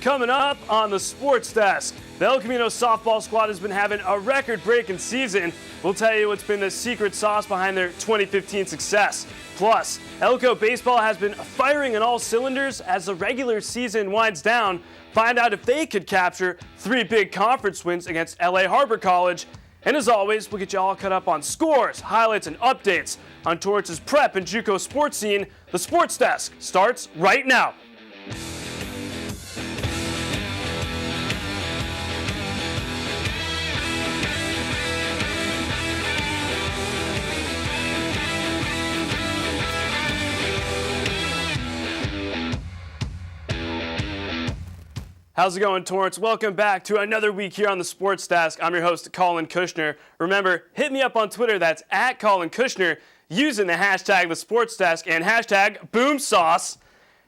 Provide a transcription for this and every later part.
Coming up on the Sports Desk, the El Camino softball squad has been having a record-breaking season. We'll tell you what's been the secret sauce behind their 2015 success. Plus, Elko baseball has been firing on all cylinders as the regular season winds down. Find out if they could capture 3 big conference wins against LA Harbor College. And as always, we'll get you all caught up on scores, highlights, and updates on Torrance's prep and JUCO sports scene. The Sports Desk starts right now. How's it going, Torrance? Welcome back to another week here on the Sports Desk. I'm your host, Collin Kushner. Remember, hit me up on Twitter. That's at Collin Kushner, using the hashtag #TheSportsDesk and hashtag BoomSauce.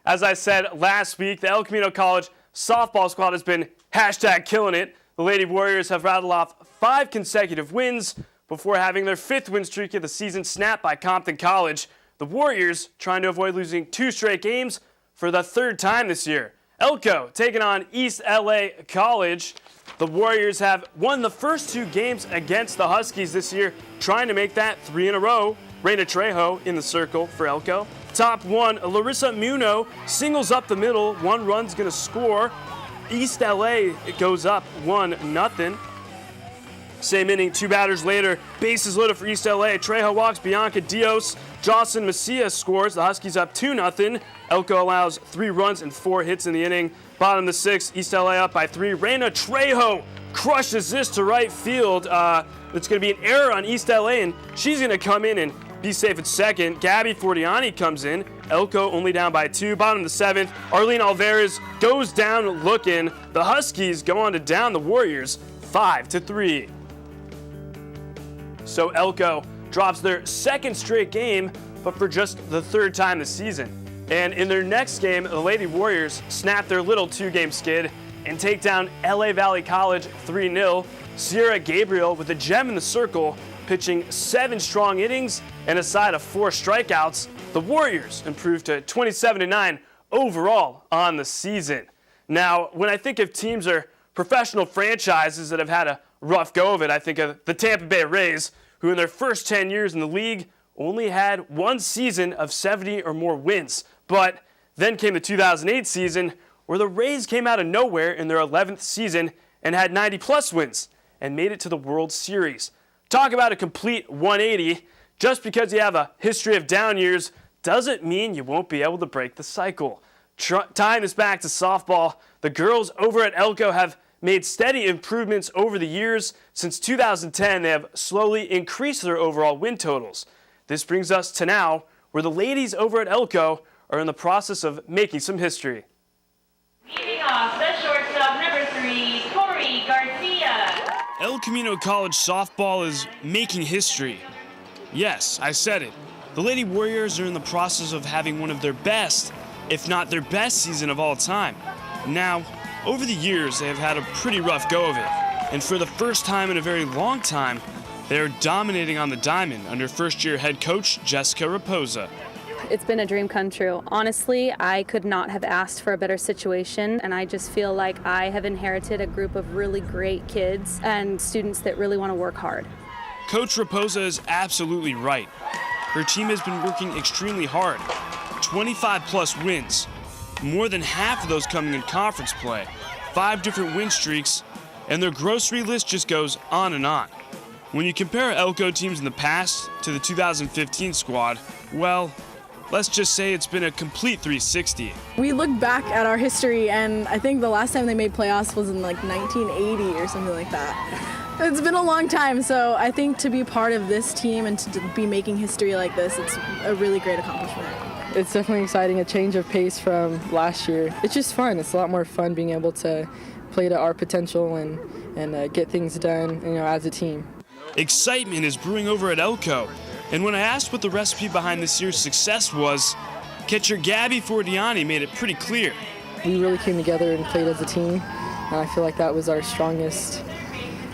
As I said last week, the El Camino College softball squad has been hashtag killing it. The Lady Warriors have rattled off 5 consecutive wins before having their 5th win streak of the season snapped by Compton College. The Warriors trying to avoid losing 2 straight games for the 3rd time this year. Elko taking on East LA College. The Warriors have won the first 2 games against the Huskies this year, trying to make that 3 in a row. Reina Trejo in the circle for Elko. Top 1, Larissa Muno singles up the middle. 1 run's going to score. East LA, it goes up 1-0. Same inning, 2 batters later, bases loaded for East LA. Trejo walks, Bianca Dios, Jocelyn Macias scores. The Huskies up 2-0. Elko allows 3 runs and 4 hits in the inning. Bottom of the 6th, East LA up by 3. Reina Trejo crushes this to right field. It's going to be an error on East LA, and she's going to come in and be safe at second. Gabby Fortiani comes in. Elko only down by 2. Bottom of the 7th, Arlene Alvarez goes down looking. The Huskies go on to down the Warriors 5-3. So Elko drops their 2nd straight game, but for just the 3rd time this season. And in their next game, the Lady Warriors snap their little 2-game skid and take down LA Valley College 3-0. Sierra Gabriel with a gem in the circle, pitching 7 strong innings and a side of 4 strikeouts. The Warriors improved to 27-9 overall on the season. Now, when I think of teams or professional franchises that have had a rough go of it, I think of the Tampa Bay Rays, who in their first 10 years in the league only had 1 season of 70 or more wins. But then came the 2008 season, where the Rays came out of nowhere in their 11th season and had 90-plus wins and made it to the World Series. Talk about a complete 180. Just because you have a history of down years doesn't mean you won't be able to break the cycle. Tying this back to softball, the girls over at Elko have made steady improvements over the years. Since 2010, they have slowly increased their overall win totals. This brings us to now, where the ladies over at Elko are in the process of making some history. Leading off, the shortstop, number 3, Corey Garcia. El Camino College softball is making history. Yes, I said it. The Lady Warriors are in the process of having one of their best, if not their best season of all time. Now, over the years, they have had a pretty rough go of it. And for the first time in a very long time, they are dominating on the diamond under first-year head coach Jessica Raposa. It's been a dream come true. Honestly, I could not have asked for a better situation, and I just feel like I have inherited a group of really great kids and students that really want to work hard. Coach Raposa is absolutely right. Her team has been working extremely hard. 25-plus wins, more than half of those coming in conference play, 5 different win streaks, and their grocery list just goes on and on. When you compare Elko teams in the past to the 2015 squad, well, let's just say it's been a complete 360. We look back at our history, and I think the last time they made playoffs was in like 1980 or something like that. It's been a long time, so I think to be part of this team and to be making history like this, it's a really great accomplishment. It's definitely exciting, a change of pace from last year. It's just fun. It's a lot more fun being able to play to our potential and get things done, as a team. Excitement is brewing over at Elko, and when I asked what the recipe behind this year's success was, catcher Gabby Fortiani made it pretty clear. We really came together and played as a team, and I feel like that was our strongest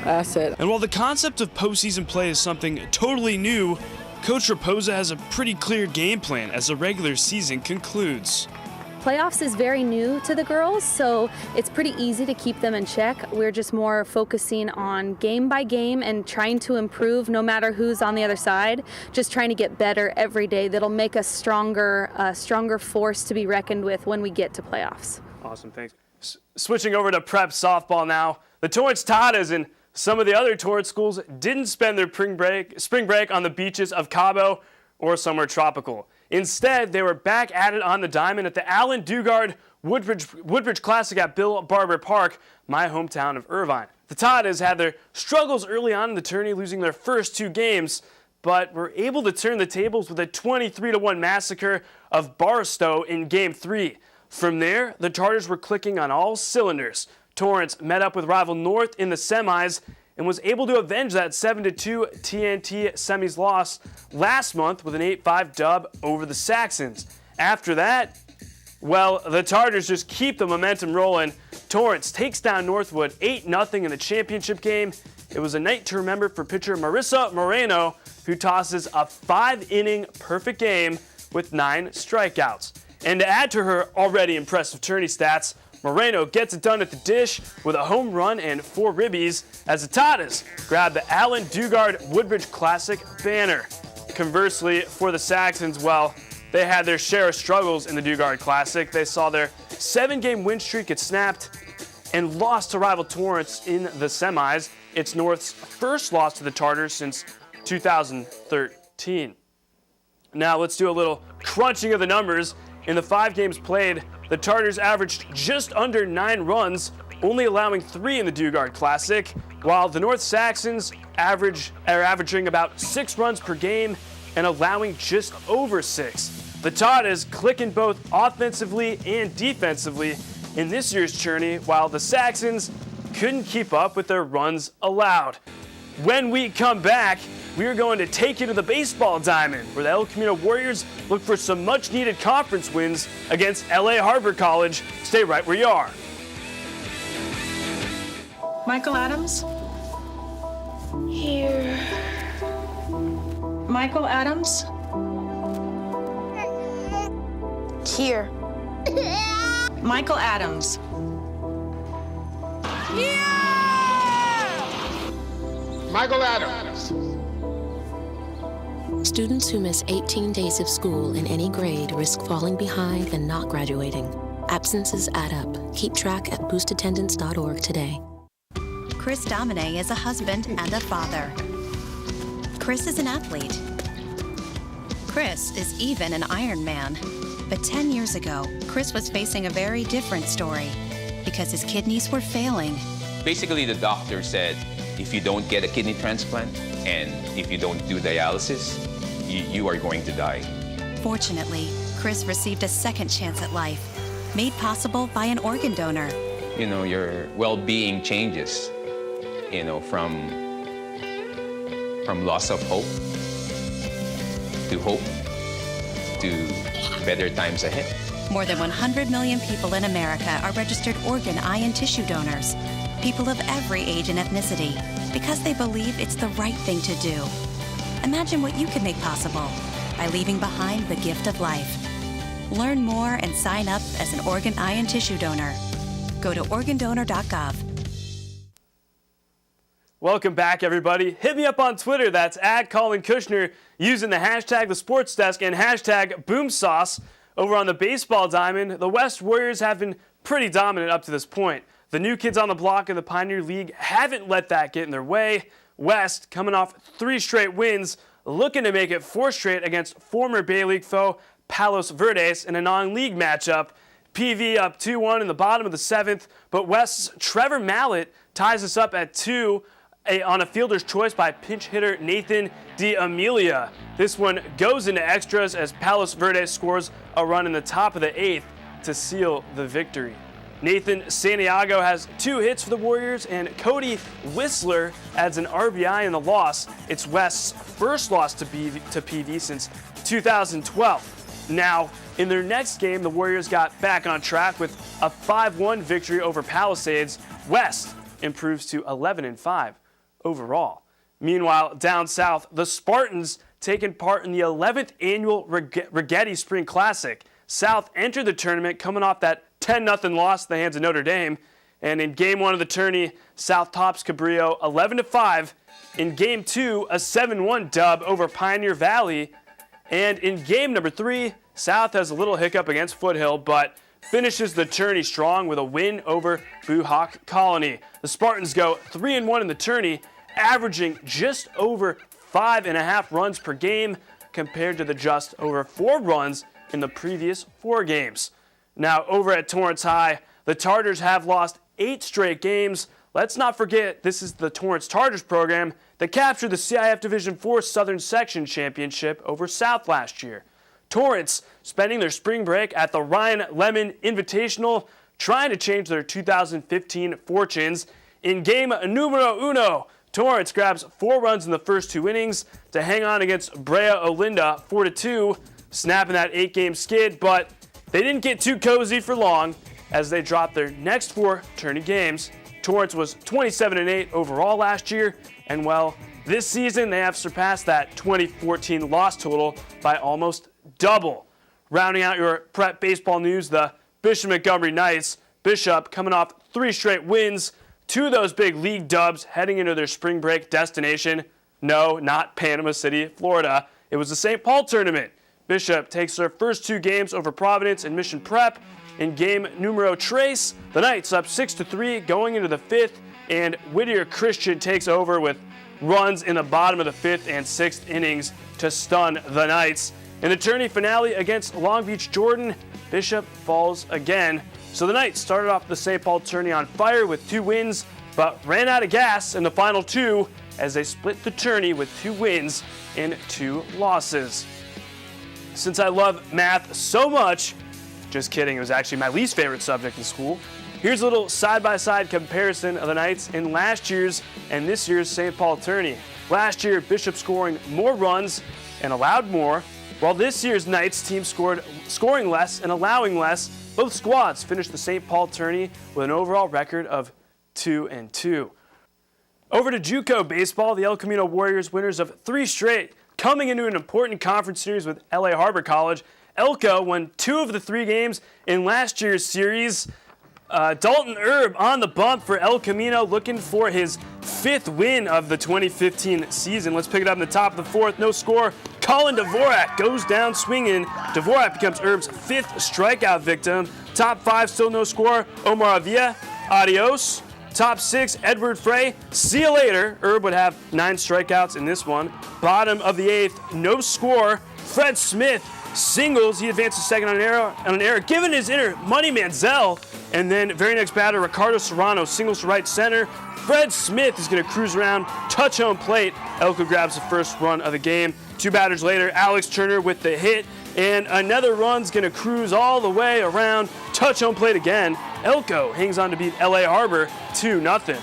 asset. And while the concept of postseason play is something totally new, Coach Raposa has a pretty clear game plan as the regular season concludes. playoffs is very new to the girls, so it's pretty easy to keep them in check. We're just more focusing on game by game and trying to improve no matter who's on the other side, just trying to get better every day. That'll make us stronger, a stronger force to be reckoned with when we get to playoffs. Awesome, thanks. Switching over to prep softball now, the Torrance Tartars and some of the other Torrance schools didn't spend their spring break on the beaches of Cabo or somewhere tropical. Instead, they were back at it on the diamond at the Allen Dugard Woodbridge Classic at Bill Barber Park, my hometown of Irvine. The Tartars had their struggles early on in the tourney, losing their first 2 games, but were able to turn the tables with a 23-1 massacre of Barstow in Game 3. From there, the Tartars were clicking on all cylinders. Torrance met up with rival North in the semis and was able to avenge that 7-2 TNT semis loss last month with an 8-5 dub over the Saxons. After that, well, the Tartars just keep the momentum rolling. Torrance takes down Northwood 8-0 in the championship game. It was a night to remember for pitcher Marissa Moreno, who tosses a 5-inning perfect game with 9 strikeouts. And to add to her already impressive tourney stats, Moreno gets it done at the dish with a home run and 4 ribbies as the Tartars grab the Allen Dugard Woodbridge Classic banner. Conversely, for the Saxons, well, they had their share of struggles in the Dugard Classic. They saw their 7-game win streak get snapped and lost to rival Torrance in the semis. It's North's first loss to the Tartars since 2013. Now let's do a little crunching of the numbers. In the 5 games played, the Tartars averaged just under 9 runs, only allowing 3 in the Dugard Classic, while the North Saxons are averaging about 6 runs per game and allowing just over 6. The Tartars clicking both offensively and defensively in this year's tourney, while the Saxons couldn't keep up with their runs allowed. When we come back, we are going to take you to the baseball diamond, where the El Camino Warriors look for some much-needed conference wins against LA Harbor College. Stay right where you are. Michael Adams? Here. Michael Adams? Here. Michael Adams. Michael Adams. Students who miss 18 days of school in any grade risk falling behind and not graduating. Absences add up. Keep track at boostattendance.org today. Chris Domine is a husband and a father. Chris is an athlete. Chris is even an Ironman. But 10 years ago, Chris was facing a very different story because his kidneys were failing. Basically, the doctor said, if you don't get a kidney transplant and if you don't do dialysis, you are going to die. Fortunately, Chris received a second chance at life, made possible by an organ donor. You know, your well-being changes, you know, from loss of hope to better times ahead. More than 100 million people in America are registered organ, eye, and tissue donors. People of every age and ethnicity, because they believe it's the right thing to do. Imagine what you can make possible by leaving behind the gift of life. Learn more and sign up as an organ, eye, and tissue donor. Go to organdonor.gov. Welcome back, everybody. Hit me up on Twitter. That's at Collin Kushner, using the hashtag #TheSportsDesk and hashtag #BoomSauce. Over on the baseball diamond, the West Warriors have been pretty dominant up to this point. The new kids on the block in the Pioneer League haven't let that get in their way. West, coming off 3 straight wins, looking to make it 4 straight against former Bay League foe Palos Verdes in a non-league matchup. PV up 2-1 in the bottom of the 7th, but West's Trevor Mallett ties us up at 2 on a fielder's choice by pinch hitter Nathan D'Amelia. This one goes into extras as Palos Verdes scores a run in the top of the 8th to seal the victory. Nathan Santiago has 2 hits for the Warriors, and Cody Whistler adds an RBI in the loss. It's West's first loss to PV since 2012. Now, in their next game, the Warriors got back on track with a 5-1 victory over Palisades. West improves to 11-5 overall. Meanwhile, down south, the Spartans taking part in the 11th annual Righetti Spring Classic. South entered the tournament coming off that 10-0 loss at the hands of Notre Dame. And in Game 1 of the tourney, South tops Cabrillo 11-5. In Game 2, a 7-1 dub over Pioneer Valley. And in Game number 3, South has a little hiccup against Foothill, but finishes the tourney strong with a win over Buhawk Colony. The Spartans go 3-1 in the tourney, averaging just over 5.5 runs per game compared to the just over 4 runs in the previous 4 games. Now, over at Torrance High, the Tartars have lost 8 straight games. Let's not forget, this is the Torrance Tartars program that captured the CIF Division IV Southern Section Championship over South last year. Torrance spending their spring break at the Ryan Lemmon Invitational, trying to change their 2015 fortunes. In game numero uno, Torrance grabs 4 runs in the first 2 innings to hang on against Brea Olinda 4-2, snapping that 8-game skid, but they didn't get too cozy for long as they dropped their next 4 tourney games. Torrance was 27-8 overall last year, and well, this season they have surpassed that 2014 loss total by almost double. Rounding out your prep baseball news, the Bishop Montgomery Knights. Bishop coming off 3 straight wins, 2 of those big league dubs heading into their spring break destination. No, not Panama City, Florida. It was the St. Paul tournament. Bishop takes their first 2 games over Providence and Mission Prep. In game numero tres, the Knights up 6-3 going into the 5th, and Whittier Christian takes over with runs in the bottom of the 5th and 6th innings to stun the Knights. In the tourney finale against Long Beach Jordan, Bishop falls again. So the Knights started off the St. Paul tourney on fire with 2 wins, but ran out of gas in the final 2 as they split the tourney with 2 wins and 2 losses. Since I love math so much, just kidding, it was actually my least favorite subject in school. Here's a little side-by-side comparison of the Knights in last year's and this year's St. Paul tourney. Last year, Bishop scoring more runs and allowed more, while this year's Knights team scoring less and allowing less. Both squads finished the St. Paul tourney with an overall record of 2-2. Over to JUCO baseball, the El Camino Warriors, winners of 3 straight, coming into an important conference series with LA Harbor College. Elko won 2 of the 3 games in last year's series. Dalton Erb on the bump for El Camino, looking for his 5th win of the 2015 season. Let's pick it up in the top of the 4th. No score. Colin Dvorak goes down swinging. Dvorak becomes Erb's 5th strikeout victim. Top 5, still no score. Omar Avila, adios. Top 6, Edward Frey, see you later. Erb would have 9 strikeouts in this one. Bottom of the 8th, no score. Fred Smith singles. He advances second on an error, given his inner Money Manziel. And then very next batter, Ricardo Serrano singles to right center. Fred Smith is going to cruise around, touch home plate. Elko grabs the first run of the game. 2 batters later, Alex Turner with the hit. And another run's going to cruise all the way around, touch home plate again. Elko hangs on to beat LA Harbor 2-0.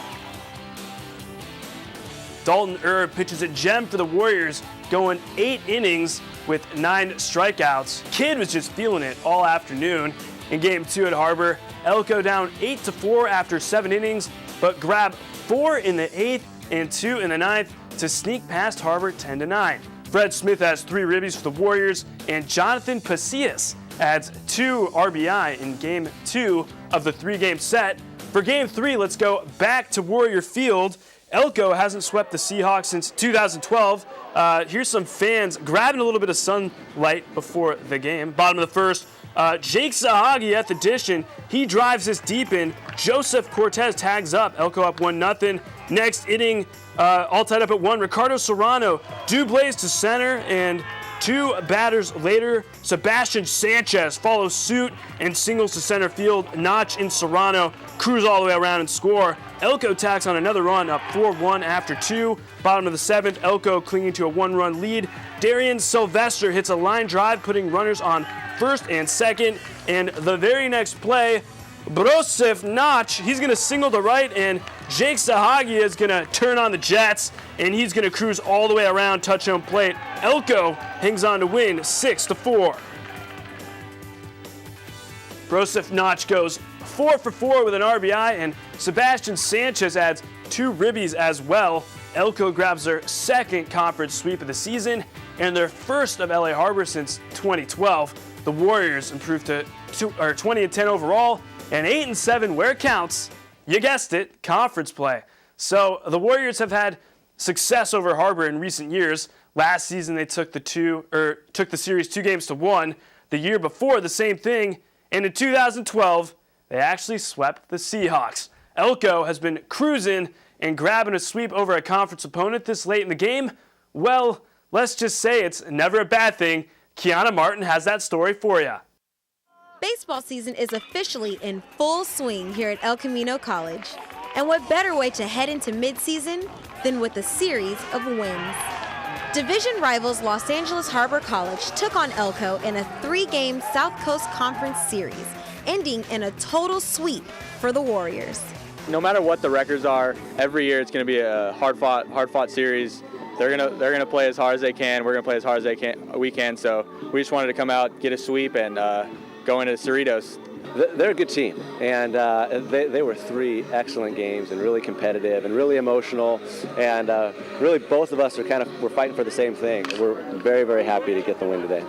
Dalton Erb pitches a gem for the Warriors, going 8 innings with 9 strikeouts. Kid was just feeling it all afternoon. In game 2 at Harbor, Elko down 8-4 after 7 innings, but grabbed 4 in the 8th and 2 in the 9th to sneak past Harbor 10-9. Fred Smith has 3 ribbies for the Warriors, and Jonathan Pasillas adds 2 RBI in game 2 of the 3-game set. For game 3, let's go back to Warrior Field. Elko hasn't swept the Seahawks since 2012. Here's some fans grabbing a little bit of sunlight before the game. Bottom of the 1st, Jake Sahagi at the dish, and he drives this deep in. Joseph Cortez tags up. Elko up 1-0. Next inning, all tied up at 1. Ricardo Serrano doubles to center, and 2 batters later, Sebastian Sanchez follows suit and singles to center field. Notch and Serrano cruise all the way around and score. Elko tacks on another run, up 4-1 after 2. Bottom of the 7th, Elko clinging to a 1-run lead. Darian Sylvester hits a line drive, putting runners on first and second. And the very next play, Brosef Notch, he's going to single to right, and Jake Sahagi is going to turn on the Jets, and he's going to cruise all the way around, touch home plate. Elko hangs on to win 6-4. Brosef Notch goes 4 for 4 with an RBI, and Sebastian Sanchez adds 2 ribbies as well. Elko grabs their 2nd conference sweep of the season and their 1st of LA Harbor since 2012. the Warriors improved to 20-10 overall and 8-7 where it counts. You guessed it, conference play. So the Warriors have had success over Harbor in recent years. Last season they took the series 2-1. The year before, the same thing. And in 2012, they actually swept the Seahawks. Elko has been cruising and grabbing a sweep over a conference opponent this late in the game. Well, let's just say it's never a bad thing. Kiana Martin has that story for you. Baseball season is officially in full swing here at El Camino College. And what better way to head into midseason than with a series of wins? Division rivals Los Angeles Harbor College took on Elko in a 3-game South Coast Conference series, ending in a total sweep for the Warriors. No matter what the records are, every year it's going to be a hard-fought series. They're gonna play as hard as they can. We're gonna play as hard as we can. So we just wanted to come out, get a sweep, and go into Cerritos. They're a good team, and they were 3 excellent games and really competitive and really emotional. And really, both of us we're fighting for the same thing. We're very, very happy to get the win today.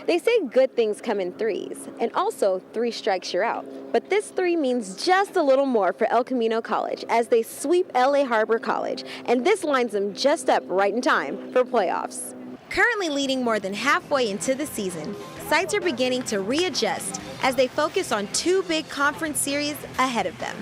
They say good things come in threes, and also 3 strikes you're out. But this 3 means just a little more for El Camino College as they sweep LA Harbor College, and this lines them just up right in time for playoffs. Currently leading more than halfway into the season, sights are beginning to readjust as they focus on 2 big conference series ahead of them.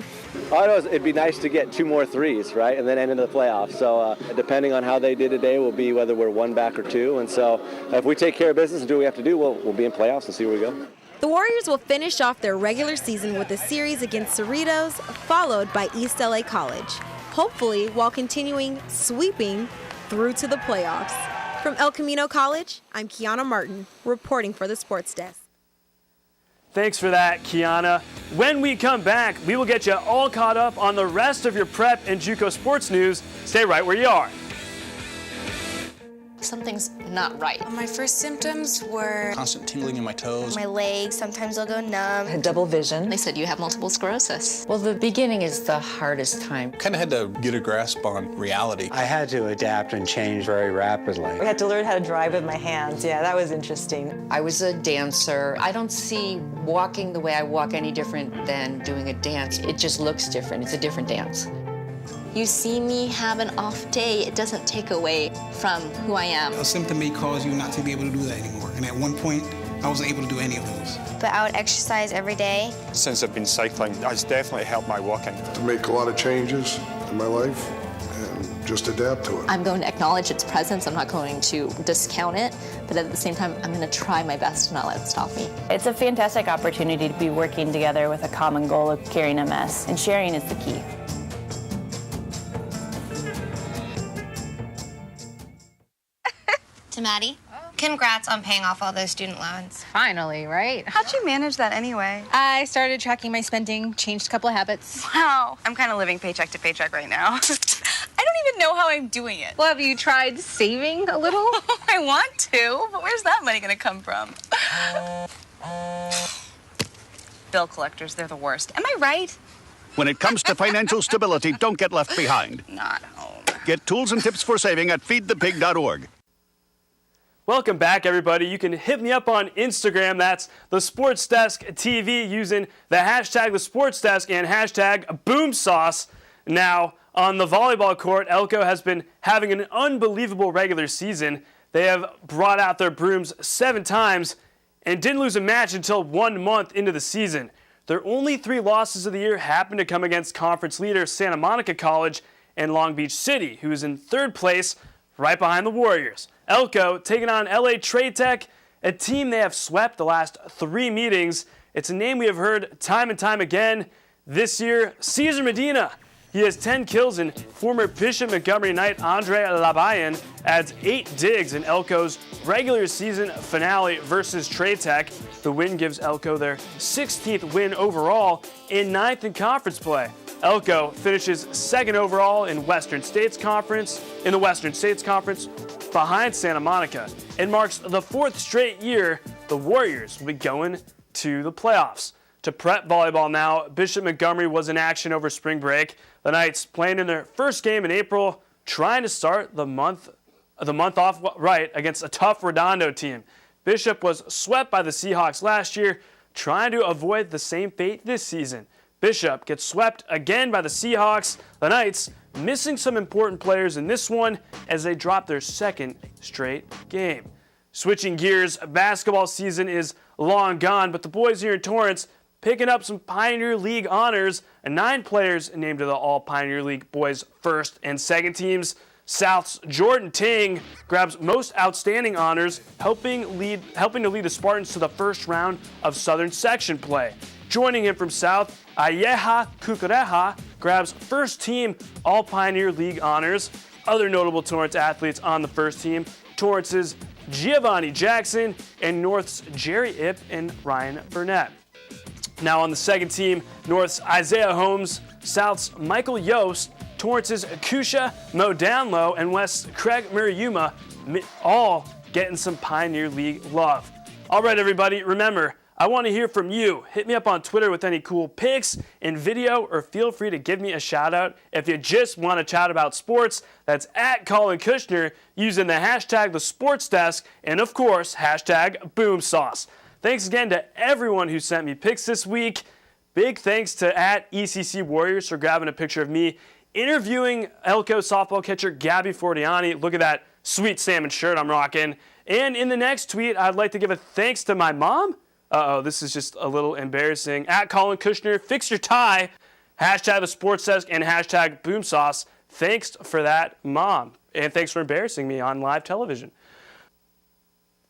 All I know is it'd be nice to get 2 more threes, right, and then end into the playoffs. So depending on how they did today will be whether we're 1 back or 2. And so if we take care of business and do what we have to do, we'll be in playoffs and see where we go. The Warriors will finish off their regular season with a series against Cerritos, followed by East LA College, hopefully while continuing sweeping through to the playoffs. From El Camino College, I'm Kiana Martin, reporting for the Sports Desk. Thanks for that, Kiana. When we come back, we will get you all caught up on the rest of your prep and JUCO sports news. Stay right where you are. Something's not right. My first symptoms were constant tingling in my toes. My legs, sometimes they'll go numb. I had double vision. They said you have multiple sclerosis. Well, the beginning is the hardest time. Kind of had to get a grasp on reality. I had to adapt and change very rapidly. I had to learn how to drive with my hands. Yeah, that was interesting. I was a dancer. I don't see walking the way I walk any different than doing a dance. It just looks different. It's a different dance. You see me have an off day, it doesn't take away from who I am. A symptom may cause you not to be able to do that anymore. And at one point, I wasn't able to do any of those. But I would exercise every day. Since I've been cycling, it's definitely helped my walking. To make a lot of changes in my life and just adapt to it. I'm going to acknowledge its presence. I'm not going to discount it, but at the same time, I'm going to try my best to not let it stop me. It's a fantastic opportunity to be working together with a common goal of curing MS, and sharing is the key. To Maddie, congrats on paying off all those student loans. Finally, right? How'd you manage that anyway? I started tracking my spending, changed a couple of habits. Wow, I'm kind of living paycheck to paycheck right now. I don't even know how I'm doing it. Well, have you tried saving a little? I want to, but where's that money gonna come from? Bill collectors, they're the worst. Am I right? When it comes to financial stability, don't get left behind. Not home. Get tools and tips for saving at feedthepig.org. Welcome back, everybody. You can hit me up on Instagram. That's the SportsDesk TV using the hashtag the SportsDesk and hashtag BoomSauce. Now, on the volleyball court, Elko has been having an unbelievable regular season. They have brought out their brooms 7 times and didn't lose a match until 1 month into the season. Their only 3 losses of the year happened to come against conference leader Santa Monica College and Long Beach City, who is in 3rd place right behind the Warriors. Elko taking on LA Trade Tech, a team they have swept the last 3 meetings. It's a name we have heard time and time again. This year, Cesar Medina. He has 10 kills, and former Bishop Montgomery Knight Andre Labayan adds 8 digs in Elko's regular season finale versus Trade Tech. The win gives Elko their 16th win overall and 9th in conference play. Elko finishes 2nd overall in the Western States Conference, behind Santa Monica. It marks the 4th straight year the Warriors will be going to the playoffs. To prep volleyball now, Bishop Montgomery was in action over spring break. The Knights playing in their first game in April, trying to start the month off right against a tough Redondo team. Bishop was swept by the Seahawks last year, trying to avoid the same fate this season. Bishop gets swept again by the Seahawks. The Knights missing some important players in this one as they drop their second straight game. Switching gears, basketball season is long gone, but the boys here in Torrance picking up some Pioneer League honors, and 9 players named to the All-Pioneer League boys' first and second teams. South's Jordan Ting grabs most outstanding honors, helping to lead the Spartans to the first round of Southern Section play. Joining him from South, Ayeha Kukureha grabs first team All-Pioneer League honors. Other notable Torrance athletes on the first team, Torrance's Giovanni Jackson and North's Jerry Ip and Ryan Burnett. Now on the second team, North's Isaiah Holmes, South's Michael Yost, Torrance's Kusha Modanlo, and West's Craig Murayuma, all getting some Pioneer League love. All right, everybody, remember, I want to hear from you. Hit me up on Twitter with any cool pics and video, or feel free to give me a shout out if you just want to chat about sports. That's at Collin Kushner using the hashtag #TheSportsDesk and, of course, hashtag #BoomSauce. Thanks again to everyone who sent me pics this week. Big thanks to at ECC Warriors for grabbing a picture of me interviewing Elko softball catcher Gabby Fortiani. Look at that sweet salmon shirt I'm rocking. And in the next tweet, I'd like to give a thanks to my mom. This is just a little embarrassing. At Collin Kushner, fix your tie. Hashtag #TheSportsDesk and hashtag #BoomSauce. Thanks for that, Mom. And thanks for embarrassing me on live television.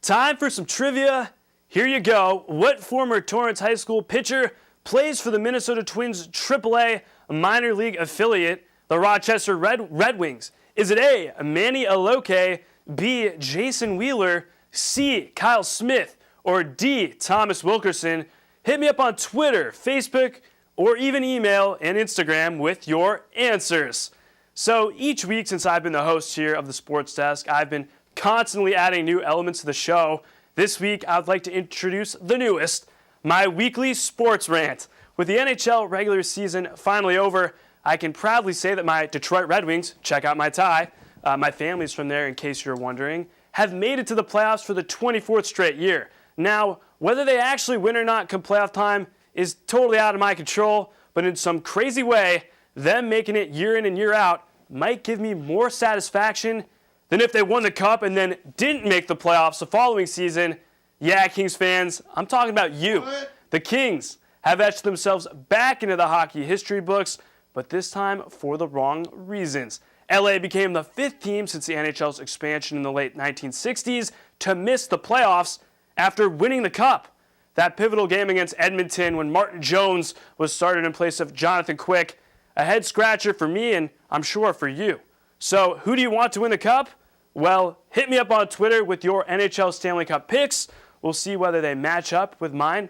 Time for some trivia. Here you go. What former Torrance High School pitcher plays for the Minnesota Twins AAA minor league affiliate, the Rochester Red Wings? Is it A, Manny Aloke, B, Jason Wheeler, C, Kyle Smith, or D, Thomas Wilkerson? Hit me up on Twitter, Facebook, or even email and Instagram with your answers. So each week since I've been the host here of the Sports Desk, I've been constantly adding new elements to the show. This week, I'd like to introduce the newest, my weekly sports rant. With the NHL regular season finally over, I can proudly say that my Detroit Red Wings, check out my tie, my family's from there in case you're wondering, have made it to the playoffs for the 24th straight year. Now, whether they actually win or not come playoff time is totally out of my control, but in some crazy way, them making it year in and year out might give me more satisfaction than if they won the Cup and then didn't make the playoffs the following season. Yeah, Kings fans, I'm talking about you. What? The Kings have etched themselves back into the hockey history books, but this time for the wrong reasons. LA became the 5th team since the NHL's expansion in the late 1960s to miss the playoffs after winning the Cup. That pivotal game against Edmonton when Martin Jones was started in place of Jonathan Quick, a head scratcher for me and I'm sure for you. So who do you want to win the Cup? Well, hit me up on Twitter with your NHL Stanley Cup picks. We'll see whether they match up with mine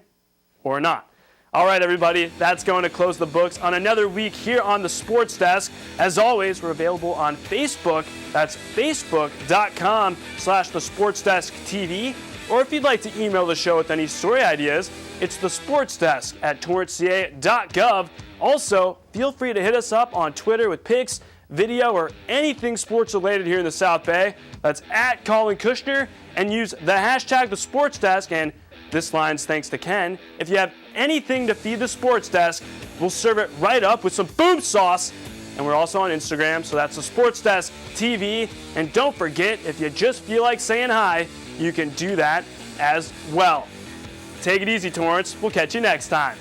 or not. All right, everybody, that's going to close the books on another week here on the Sports Desk. As always, we're available on Facebook. That's facebook.com/thesportsdesktv. Or if you'd like to email the show with any story ideas, it's thesportsdesk@torranceca.gov. Also, feel free to hit us up on Twitter with pics, video, or anything sports related here in the South Bay. That's at Collin Kushner, and use the hashtag #TheSportsDesk. And this line's thanks to Ken. If you have anything to feed the Sports Desk, we'll serve it right up with some boom sauce. And we're also on Instagram, so that's the Sports Desk TV. And don't forget, if you just feel like saying hi, you can do that as well. Take it easy, Torrance. We'll catch you next time.